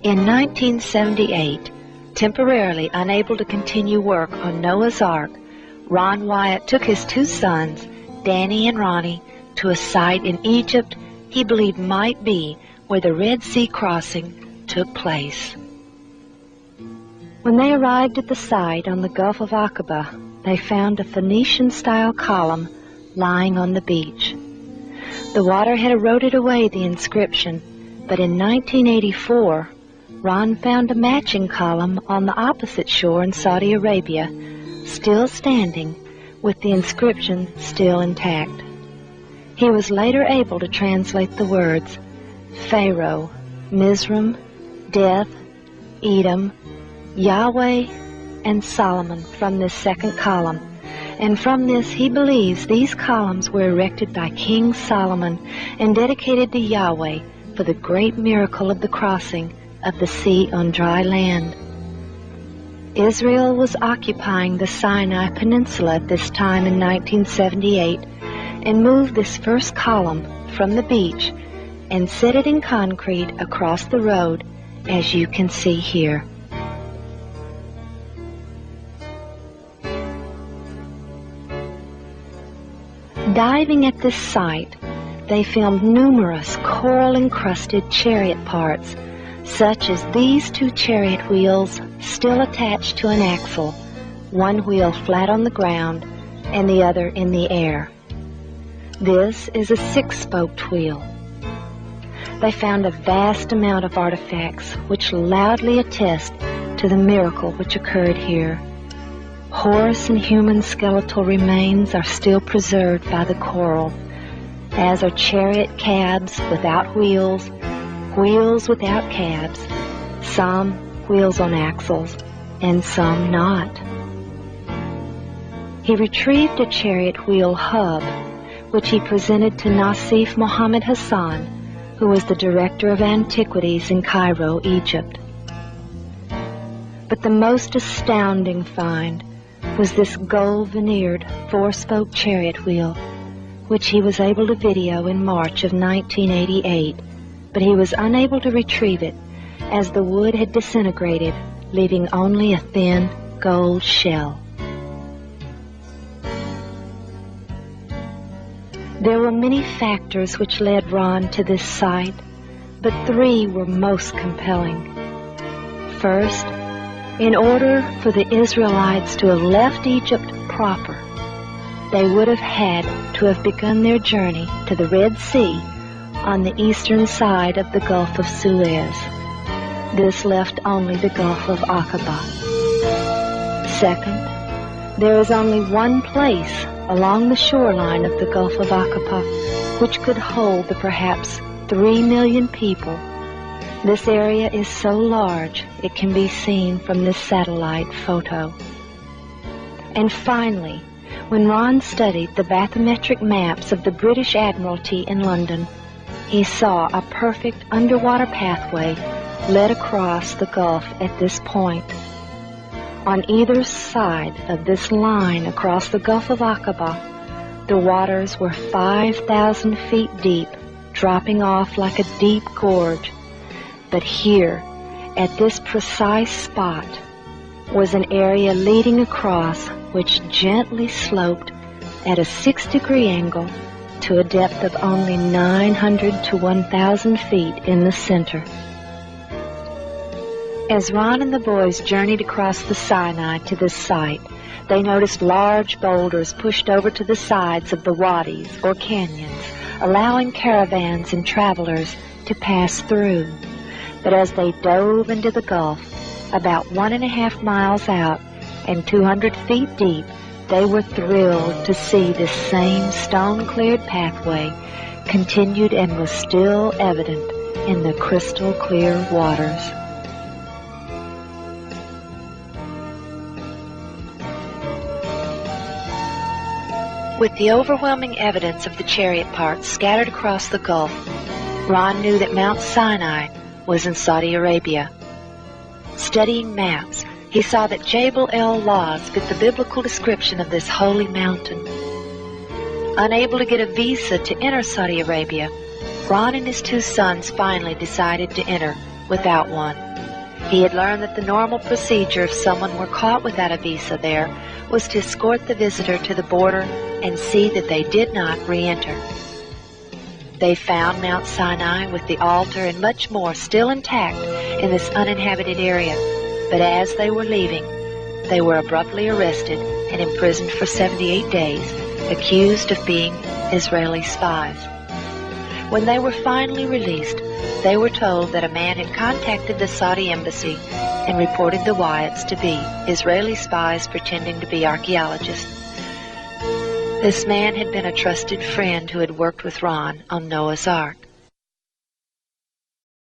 In 1978, temporarily unable to continue work on Noah's Ark, Ron Wyatt took his two sons, Danny and Ronnie, to a site in Egypt he believed might be where the Red Sea crossing took place. When they arrived at the site on the Gulf of Aqaba, they found a Phoenician-style column lying on the beach. The water had eroded away the inscription, but in 1984, Ron found a matching column on the opposite shore in Saudi Arabia, still standing, with the inscription still intact. He was later able to translate the words Pharaoh, Mizraim, Death, Edom, Yahweh, and Solomon from this second column, and from this he believes these columns were erected by King Solomon and dedicated to Yahweh for the great miracle of the crossing of the sea on dry land. Israel was occupying the Sinai Peninsula at this time in 1978 and moved this first column from the beach and set it in concrete across the road, as you can see here. Diving at this site, they filmed numerous coral-encrusted chariot parts, such as these two chariot wheels still attached to an axle, one wheel flat on the ground and the other in the air. This is a six-spoked wheel. They found a vast amount of artifacts which loudly attest to the miracle which occurred here. Horse and human skeletal remains are still preserved by the coral, as are chariot cabs without wheels, wheels without cabs, some wheels on axles, and some not. He retrieved a chariot wheel hub, which he presented to Nassif Mohammed Hassan, who was the director of antiquities in Cairo, Egypt. But the most astounding find was this gold-veneered four-spoke chariot wheel, which he was able to video in March of 1988, but he was unable to retrieve it as the wood had disintegrated, leaving only a thin gold shell. There were many factors which led Ron to this site, but three were most compelling. First, in order for the Israelites to have left Egypt proper, they would have had to have begun their journey to the Red Sea on the eastern side of the Gulf of Suez. This left only the Gulf of Aqaba. Second, there is only one place along the shoreline of the Gulf of Aqaba which could hold the perhaps 3 million people. This area is so large it can be seen from this satellite photo. And finally, when Ron studied the bathymetric maps of the British Admiralty in London, he saw a perfect underwater pathway led across the Gulf at this point. On either side of this line across the Gulf of Aqaba, the waters were 5,000 feet deep, dropping off like a deep gorge. But here, at this precise spot, was an area leading across which gently sloped at a 6-degree angle to a depth of only 900 to 1,000 feet in the center. As Ron and the boys journeyed across the Sinai to this site, they noticed large boulders pushed over to the sides of the wadis or canyons, allowing caravans and travelers to pass through. But as they dove into the Gulf, about 1.5 miles out and 200 feet deep, they were thrilled to see this same stone-cleared pathway continued and was still evident in the crystal-clear waters. With the overwhelming evidence of the chariot parts scattered across the Gulf, Ron knew that Mount Sinai was in Saudi Arabia. Studying maps, he saw that Jabal el-Lawz fit the biblical description of this holy mountain. Unable to get a visa to enter Saudi Arabia, Ron and his two sons finally decided to enter without one. He had learned that the normal procedure if someone were caught without a visa there was to escort the visitor to the border and see that they did not re-enter. They found Mount Sinai with the altar and much more still intact in this uninhabited area, but as they were leaving, they were abruptly arrested and imprisoned for 78 days, accused of being Israeli spies. When they were finally released, they were told that a man had contacted the Saudi embassy and reported the Wyatts to be Israeli spies pretending to be archaeologists. This man had been a trusted friend who had worked with Ron on Noah's Ark.